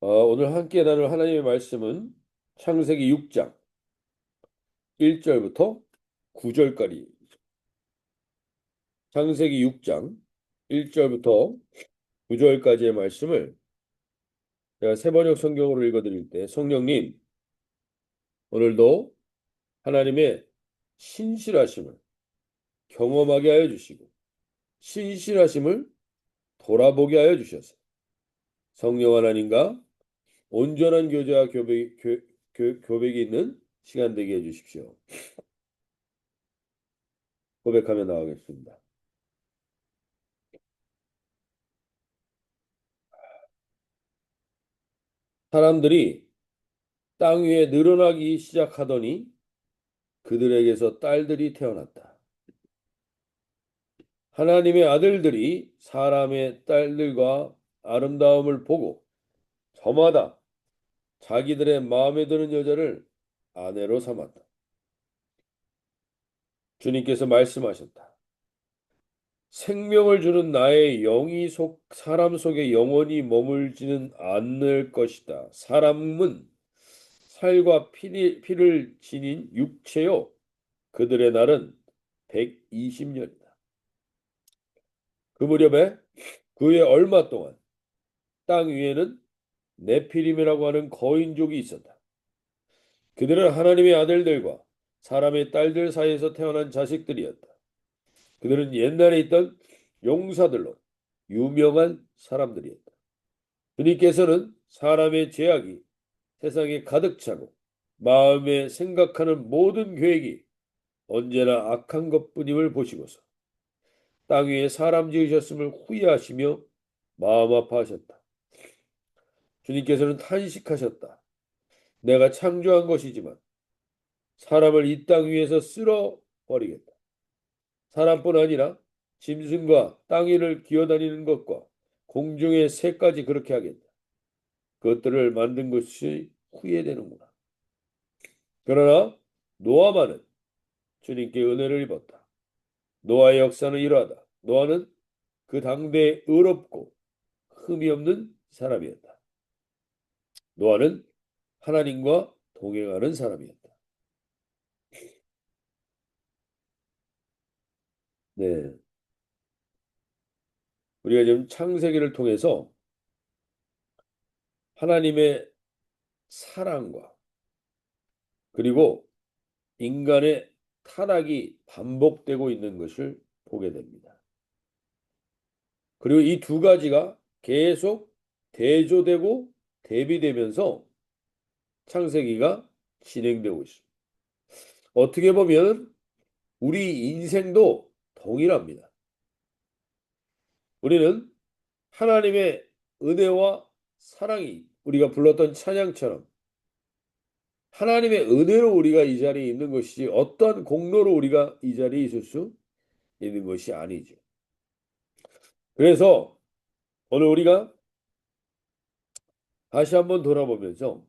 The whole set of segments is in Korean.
오늘 함께 나눌 하나님의 말씀은 창세기 6장 1절부터 9절까지. 창세기 6장 1절부터 9절까지의 말씀을 제가 세번역 성경으로 읽어드릴 때 성령님 오늘도 하나님의 신실하심을 경험하게 하여 주시고 신실하심을 돌아보게 하여 주셔서 성령 하나님과 온전한 교제와 교백이 있는 시간 되게 해 주십시오. 고백하며 나가겠습니다. 사람들이 땅 위에 늘어나기 시작하더니 그들에게서 딸들이 태어났다. 하나님의 아들들이 사람의 딸들과 아름다움을 보고 저마다 자기들의 마음에 드는 여자를 아내로 삼았다. 주님께서 말씀하셨다. 생명을 주는 나의 영이 사람 속에 영원히 머물지는 않을 것이다. 사람은 살과 피를 지닌 육체요. 그들의 날은 120년이다. 그 무렵에 그의 얼마 동안 땅 위에는 네피림이라고 하는 거인족이 있었다. 그들은 하나님의 아들들과 사람의 딸들 사이에서 태어난 자식들이었다. 그들은 옛날에 있던 용사들로 유명한 사람들이었다. 주님께서는 사람의 죄악이 세상에 가득 차고 마음에 생각하는 모든 계획이 언제나 악한 것뿐임을 보시고서 땅 위에 사람 지으셨음을 후회하시며 마음 아파하셨다. 주님께서는 탄식하셨다. 내가 창조한 것이지만 사람을 이 땅 위에서 쓸어 버리겠다. 사람뿐 아니라 짐승과 땅 위를 기어다니는 것과 공중의 새까지 그렇게 하겠다. 그것들을 만든 것이 후회되는구나. 그러나 노아만은 주님께 은혜를 입었다. 노아의 역사는 이러하다. 노아는 그 당대에 의롭고 흠이 없는 사람이었다. 노아는 하나님과 동행하는 사람이었다. 네, 우리가 지금 창세기를 통해서 하나님의 사랑과 그리고 인간의 타락이 반복되고 있는 것을 보게 됩니다. 그리고 이 두 가지가 계속 대조되고 대비되면서 창세기가 진행되고 있습니다. 어떻게 보면 우리 인생도 동일합니다. 우리는 하나님의 은혜와 사랑이 우리가 불렀던 찬양처럼 하나님의 은혜로 우리가 이 자리에 있는 것이지 어떠한 공로로 우리가 이 자리에 있을 수 있는 것이 아니죠. 그래서 오늘 우리가 다시 한번 돌아보면서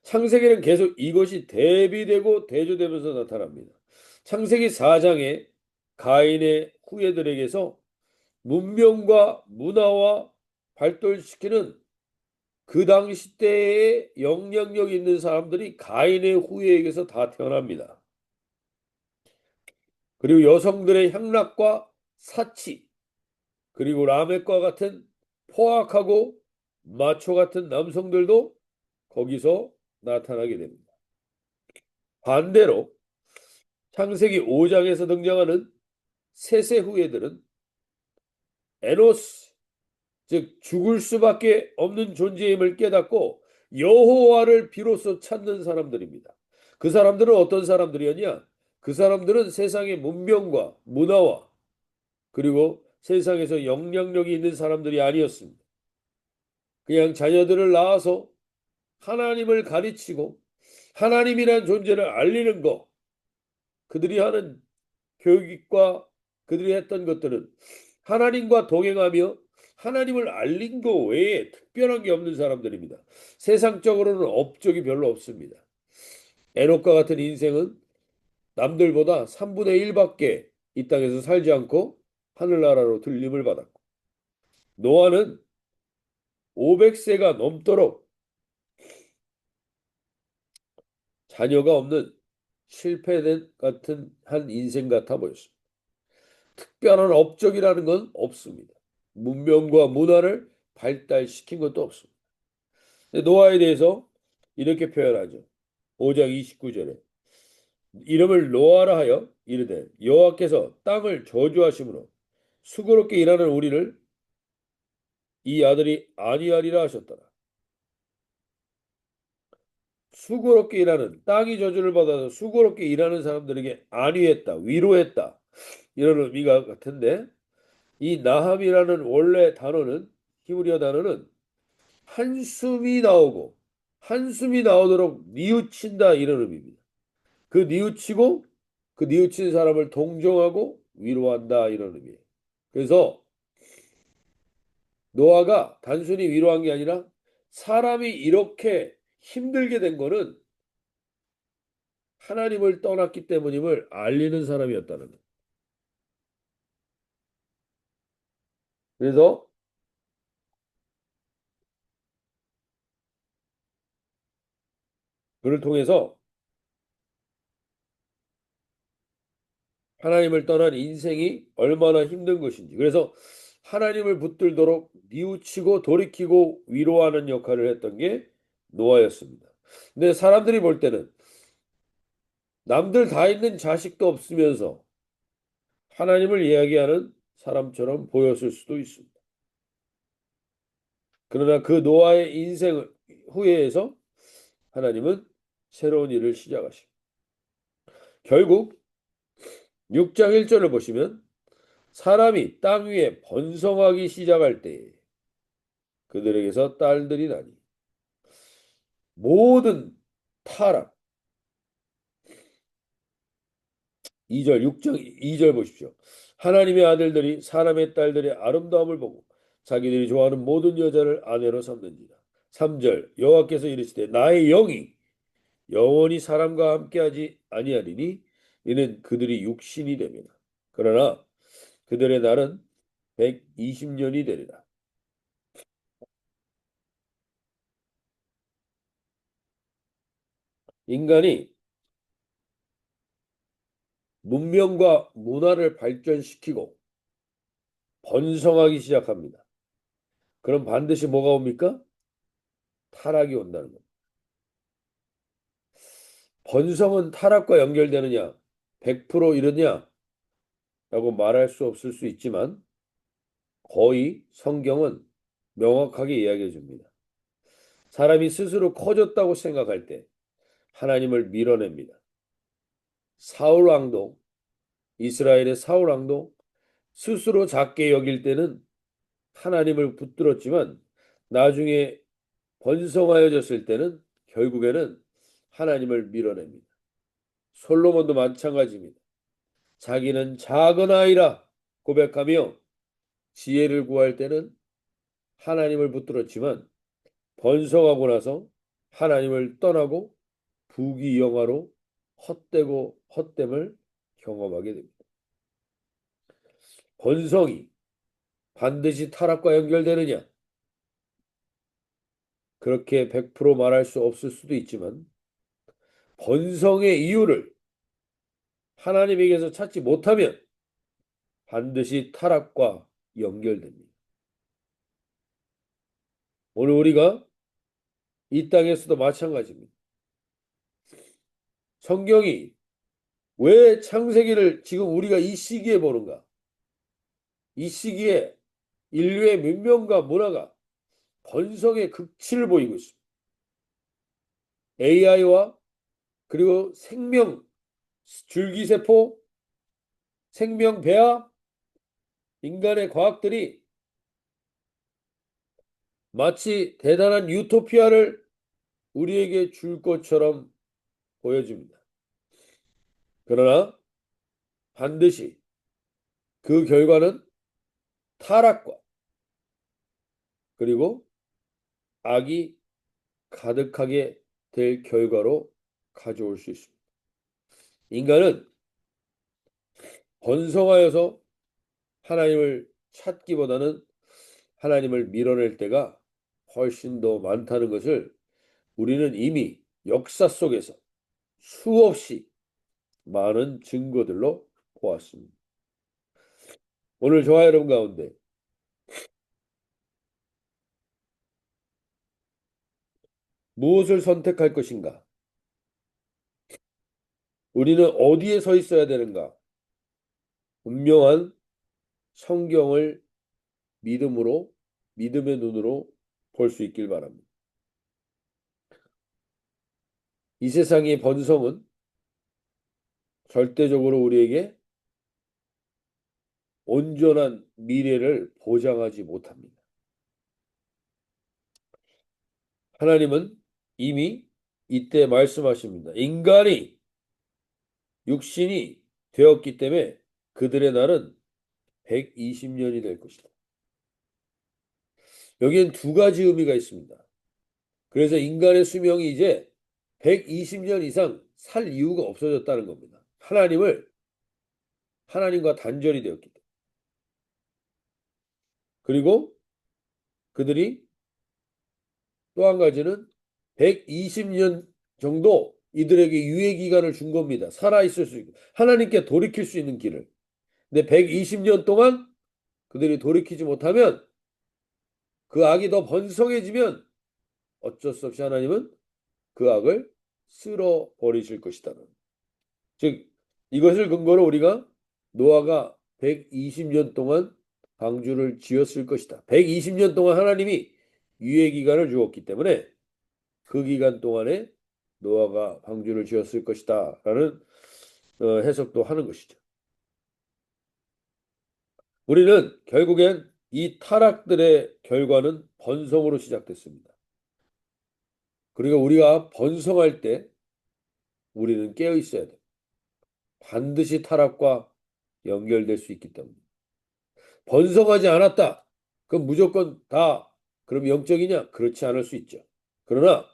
창세기는 계속 이것이 대비되고 대조되면서 나타납니다. 창세기 4장에 가인의 후예들에게서 문명과 문화와 발달시키는 그 당시 때의 영향력 있는 사람들이 가인의 후예에게서 다 태어납니다. 그리고 여성들의 향락과 사치, 그리고 라멕과 같은 포악하고 마초 같은 남성들도 거기서 나타나게 됩니다. 반대로 창세기 5장에서 등장하는 셋의 후예들은 에노스, 즉 죽을 수밖에 없는 존재임을 깨닫고 여호와를 비로소 찾는 사람들입니다. 그 사람들은 어떤 사람들이었냐? 그 사람들은 세상의 문명과 문화와 그리고 세상에서 영향력이 있는 사람들이 아니었습니다. 그냥 자녀들을 낳아서 하나님을 가르치고 하나님이란 존재를 알리는 것, 그들이 하는 교육과 그들이 했던 것들은 하나님과 동행하며 하나님을 알린 것 외에 특별한 게 없는 사람들입니다. 세상적으로는 업적이 별로 없습니다. 에녹과 같은 인생은 남들보다 3분의 1밖에 이 땅에서 살지 않고 하늘나라로 들림을 받았고, 노아는 500세가 넘도록 자녀가 없는 실패된 같은 한 인생 같아 보였습니다. 특별한 업적이라는 건 없습니다. 문명과 문화를 발달시킨 것도 없습니다. 노아에 대해서 이렇게 표현하죠. 5장 29절에 이름을 노아라 하여 이르되 여호와께서 땅을 저주하심으로 수고롭게 일하는 우리를 이 아들이 아니하리라 하셨더라. 수고롭게 일하는 땅이 저주를 받아서 수고롭게 일하는 사람들에게 안위했다, 위로했다 이런 의미가 같은데 이 나함이라는 원래 단어는 히브리어 단어는 한숨이 나오고 한숨이 나오도록 뉘우친다 이런 의미입니다. 그 뉘우치고 그 뉘우친 사람을 동정하고 위로한다 이런 의미예요. 그래서 노아가 단순히 위로한 게 아니라 사람이 이렇게 힘들게 된 거는 하나님을 떠났기 때문임을 알리는 사람이었다는 거예요. 그래서 그를 통해서 하나님을 떠난 인생이 얼마나 힘든 것인지 그래서 하나님을 붙들도록 뉘우치고 돌이키고 위로하는 역할을 했던 게 노아였습니다. 근데 사람들이 볼 때는 남들 다 있는 자식도 없으면서 하나님을 이야기하는 사람처럼 보였을 수도 있습니다. 그러나 그 노아의 인생 후에에서 하나님은 새로운 일을 시작하십니다. 결국 6장 1절을 보시면 사람이 땅 위에 번성하기 시작할 때에 그들에게서 딸들이 나니 모든 타락 2절 6장 2절 보십시오. 하나님의 아들들이 사람의 딸들의 아름다움을 보고 자기들이 좋아하는 모든 여자를 아내로 삼는지라. 3절 여호와께서 이르시되 나의 영이 영원히 사람과 함께하지 아니하리니 이는 그들이 육신이 되면 그러나 그들의 날은 120년이 되리라. 인간이 문명과 문화를 발전시키고 번성하기 시작합니다. 그럼 반드시 뭐가 옵니까? 타락이 온다는 겁니다. 번성은 타락과 연결되느냐? 100% 이르냐? 라고 말할 수 없을 수 있지만 거의 성경은 명확하게 이야기해 줍니다. 사람이 스스로 커졌다고 생각할 때 하나님을 밀어냅니다. 사울 왕도 이스라엘의 사울 왕도 스스로 작게 여길 때는 하나님을 붙들었지만 나중에 번성하여졌을 때는 결국에는 하나님을 밀어냅니다. 솔로몬도 마찬가지입니다. 자기는 작은 아이라 고백하며 지혜를 구할 때는 하나님을 붙들었지만 번성하고 나서 하나님을 떠나고 부귀영화로 헛되고 헛됨을 경험하게 됩니다. 번성이 반드시 타락과 연결되느냐? 그렇게 100% 말할 수 없을 수도 있지만 번성의 이유를 하나님에게서 찾지 못하면 반드시 타락과 연결됩니다. 오늘 우리가 이 땅에서도 마찬가지입니다. 성경이 왜 창세기를 지금 우리가 이 시기에 보는가? 이 시기에 인류의 문명과 문화가 번성의 극치를 보이고 있습니다. AI와 그리고 생명, 줄기세포, 생명 배합, 인간의 과학들이 마치 대단한 유토피아를 우리에게 줄 것처럼 보여집니다. 그러나 반드시 그 결과는 타락과 그리고 악이 가득하게 될 결과로 가져올 수 있습니다. 인간은 번성하여서 하나님을 찾기보다는 하나님을 밀어낼 때가 훨씬 더 많다는 것을 우리는 이미 역사 속에서 수없이 많은 증거들로 보았습니다. 오늘 저와 여러분 가운데 무엇을 선택할 것인가? 우리는 어디에 서 있어야 되는가? 분명한 성경을 믿음으로, 믿음의 눈으로 볼 수 있길 바랍니다. 이 세상의 번성은 절대적으로 우리에게 온전한 미래를 보장하지 못합니다. 하나님은 이미 이때 말씀하십니다. 인간이 육신이 되었기 때문에 그들의 날은 120년이 될 것이다. 여기엔 두 가지 의미가 있습니다. 그래서 인간의 수명이 이제 120년 이상 살 이유가 없어졌다는 겁니다. 하나님과 단절이 되었기 때문에. 그리고 그들이 또 한 가지는 120년 정도 이들에게 유예 기간을 준 겁니다. 살아있을 수 있고 하나님께 돌이킬 수 있는 길을. 근데 120년 동안 그들이 돌이키지 못하면 그 악이 더 번성해지면 어쩔 수 없이 하나님은 그 악을 쓸어 버리실 것이다. 즉 이것을 근거로 우리가 노아가 120년 동안 방주를 지었을 것이다. 120년 동안 하나님이 유예 기간을 주었기 때문에 그 기간 동안에 노아가 방주를 지었을 것이다라는 해석도 하는 것이죠. 우리는 결국엔 이 타락들의 결과는 번성으로 시작됐습니다. 그리고 우리가 번성할 때 우리는 깨어 있어야 돼. 반드시 타락과 연결될 수 있기 때문에. 번성하지 않았다. 그럼 무조건 다 그럼 영적이냐? 그렇지 않을 수 있죠. 그러나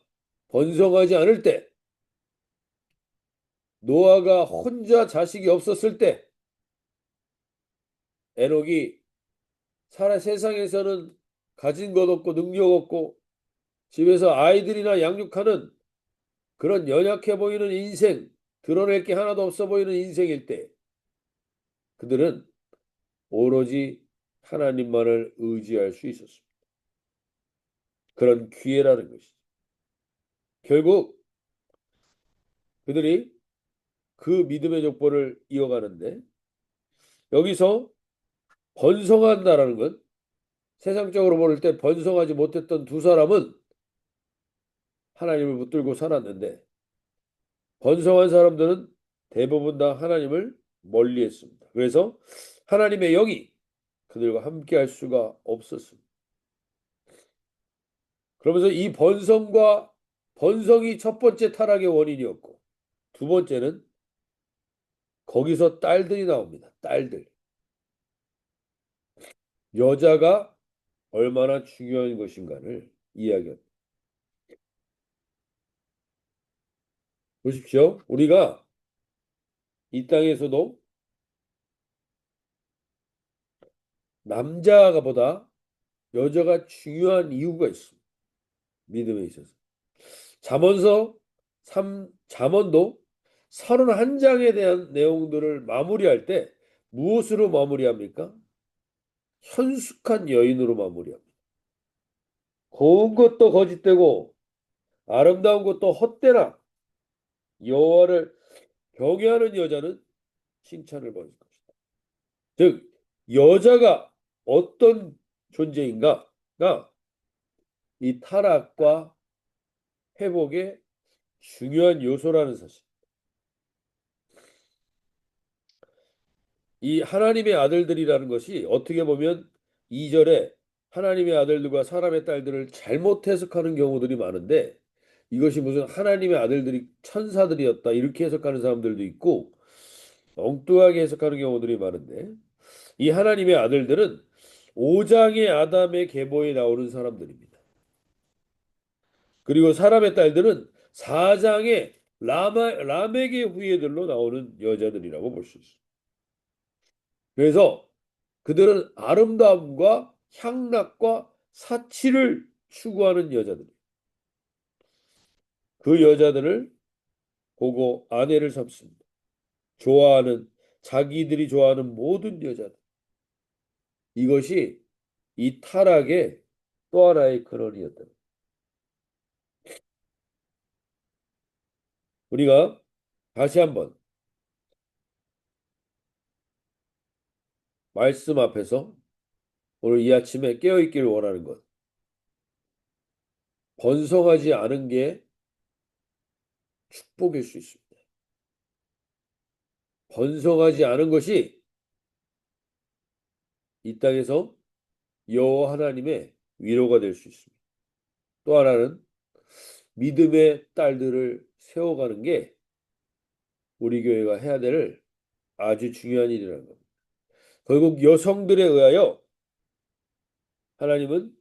번성하지 않을 때 노아가 혼자 자식이 없었을 때 에녹이 살아 세상에서는 가진 것 없고 능력 없고 집에서 아이들이나 양육하는 그런 연약해 보이는 인생, 드러낼 게 하나도 없어 보이는 인생일 때 그들은 오로지 하나님만을 의지할 수 있었습니다. 그런 기회라는 것이죠. 결국 그들이 그 믿음의 족보를 이어가는데 여기서 번성한다라는 건 세상적으로 볼 때 번성하지 못했던 두 사람은 하나님을 붙들고 살았는데 번성한 사람들은 대부분 다 하나님을 멀리했습니다. 그래서 하나님의 영이 그들과 함께 할 수가 없었습니다. 그러면서 이 번성이 첫 번째 타락의 원인이었고 두 번째는 거기서 딸들이 나옵니다. 딸들. 여자가 얼마나 중요한 것인가를 이야기합니다. 보십시오. 우리가 이 땅에서도 남자가 보다 여자가 중요한 이유가 있습니다. 믿음에 있어서. 잠언도 31장에 대한 내용들을 마무리할 때 무엇으로 마무리합니까? 현숙한 여인으로 마무리합니다. 고운 것도 거짓되고 아름다운 것도 헛되나 여호와를 경외하는 여자는 칭찬을 받을 것이다. 즉 여자가 어떤 존재인가가 이 타락과 회복의 중요한 요소라는 사실. 이 하나님의 아들들이라는 것이 어떻게 보면 2절에 하나님의 아들들과 사람의 딸들을 잘못 해석하는 경우들이 많은데 이것이 무슨 하나님의 아들들이 천사들이었다 이렇게 해석하는 사람들도 있고 엉뚱하게 해석하는 경우들이 많은데 이 하나님의 아들들은 5장의 아담의 계보에 나오는 사람들입니다. 그리고 사람의 딸들은 4장의 라멕의 후예들로 나오는 여자들이라고 볼 수 있습니다. 그래서 그들은 아름다움과 향락과 사치를 추구하는 여자들. 그 여자들을 보고 아내를 삼습니다. 좋아하는 자기들이 좋아하는 모든 여자들. 이것이 이 타락의 또 하나의 근원이었다. 우리가 다시 한번 말씀 앞에서 오늘 이 아침에 깨어 있기를 원하는 것. 번성하지 않은 게 축복일 수 있습니다. 번성하지 않은 것이 이 땅에서 여호와 하나님의 위로가 될 수 있습니다. 또 하나는 믿음의 딸들을 세워가는 게 우리 교회가 해야 될 아주 중요한 일이라는 겁니다. 결국 여성들에 의하여 하나님은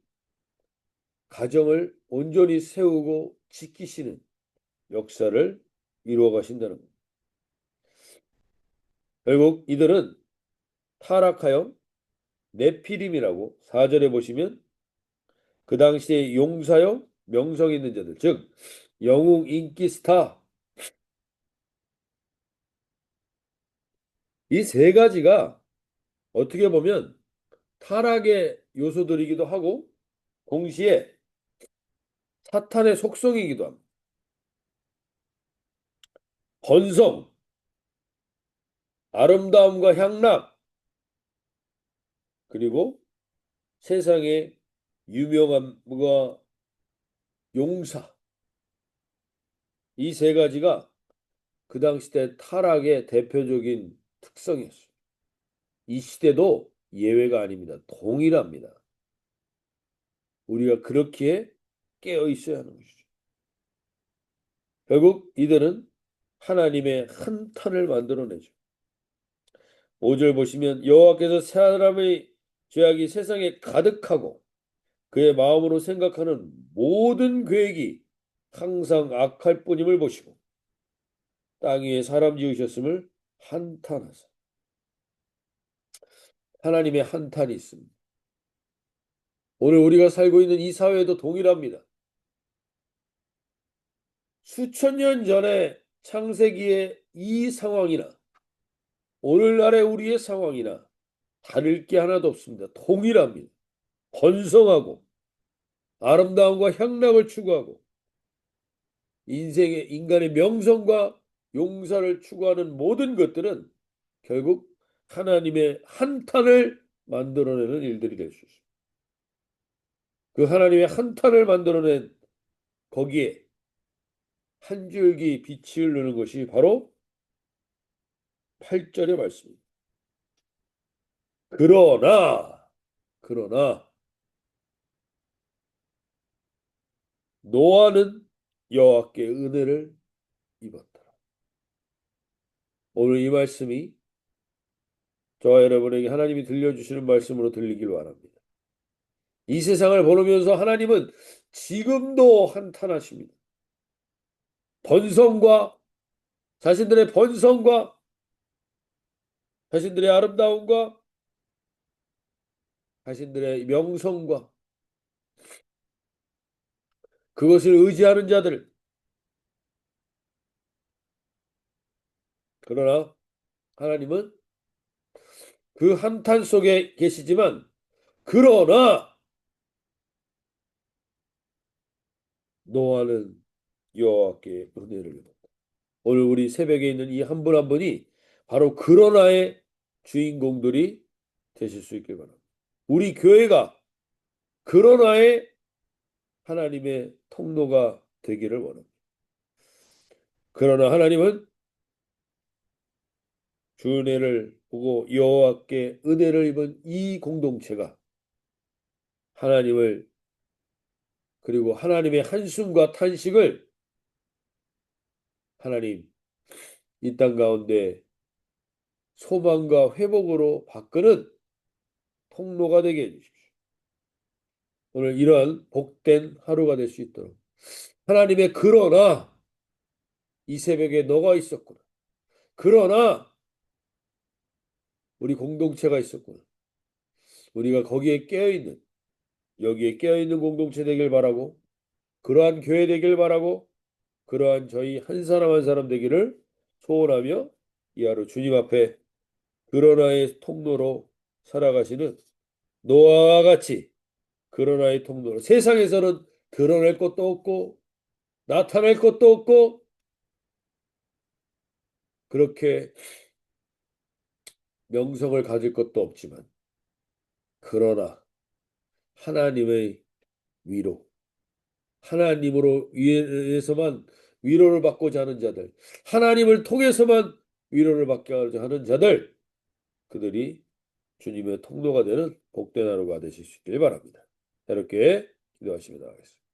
가정을 온전히 세우고 지키시는 역사를 이루어 가신다는 겁니다. 결국 이들은 타락하여 네피림이라고 4절에 보시면 그 당시에 용사요 명성 있는 자들, 즉 영웅 인기 스타, 이 세 가지가 어떻게 보면 타락의 요소들이기도 하고 동시에 사탄의 속성이기도 합니다. 번성, 아름다움과 향락, 그리고 세상의 유명함과 용사, 이 세 가지가 그 당시 때 타락의 대표적인 특성이었어요. 이 시대도 예외가 아닙니다. 동일합니다. 우리가 그렇게 깨어 있어야 하는 것이죠. 결국 이들은 하나님의 한탄을 만들어내죠. 5절 보시면 여호와께서 사람의 죄악이 세상에 가득하고 그의 마음으로 생각하는 모든 계획이 항상 악할 뿐임을 보시고 땅 위에 사람 지으셨음을 한탄하사. 하나님의 한탄이 있습니다. 오늘 우리가 살고 있는 이 사회도 동일합니다. 수천 년 전에 창세기의 이 상황이나 오늘날의 우리의 상황이나 다를 게 하나도 없습니다. 동일합니다. 번성하고 아름다움과 향락을 추구하고 인간의 명성과 용사를 추구하는 모든 것들은 결국 하나님의 한탄을 만들어내는 일들이 될 수 있습니다. 그 하나님의 한탄을 만들어낸 거기에 한 줄기 빛을 누는 것이 바로 8절의 말씀입니다. 그러나 노아는 여호와께 은혜를 입었더라. 오늘 이 말씀이 저와 여러분에게 하나님이 들려주시는 말씀으로 들리길 바랍니다. 이 세상을 보면서 하나님은 지금도 한탄하십니다. 번성과 자신들의 번성과 자신들의 아름다움과 자신들의 명성과 그것을 의지하는 자들. 그러나 하나님은 그 한탄 속에 계시지만 그러나 노아는 여호와께 은혜를 입었다. 오늘 우리 새벽에 있는 이 한 분 한 분이 바로 그러나의 주인공들이 되실 수 있길 바랍니다. 우리 교회가 그러나의 하나님의 통로가 되기를 원합니다. 그러나 하나님은 주 은혜를 보고 여호와께 은혜를 입은 이 공동체가 하나님을 그리고 하나님의 한숨과 탄식을 하나님 이 땅 가운데 소망과 회복으로 바꾸는 통로가 되게 해주십시오. 오늘 이러한 복된 하루가 될 수 있도록 하나님의 그러나 이 새벽에 너가 있었구나. 그러나 우리 공동체가 있었구나. 우리가 거기에 깨어있는 여기에 깨어있는 공동체 되길 바라고, 그러한 교회 되길 바라고, 그러한 저희 한 사람 한 사람 되기를 소원하며 이 하루 주님 앞에 그런 하나의 통로로 살아가시는 노아와 같이 그런 하나의 통로로, 세상에서는 드러낼 것도 없고 나타낼 것도 없고 그렇게 명성을 가질 것도 없지만, 그러나 하나님의 위로, 하나님으로 위에서만 위로를 받고자 하는 자들, 하나님을 통해서만 위로를 받고자 하는 자들, 그들이 주님의 통로가 되는 복된 하루가 되실 수 있길 바랍니다. 이렇게 기도하시며 나가겠습니다.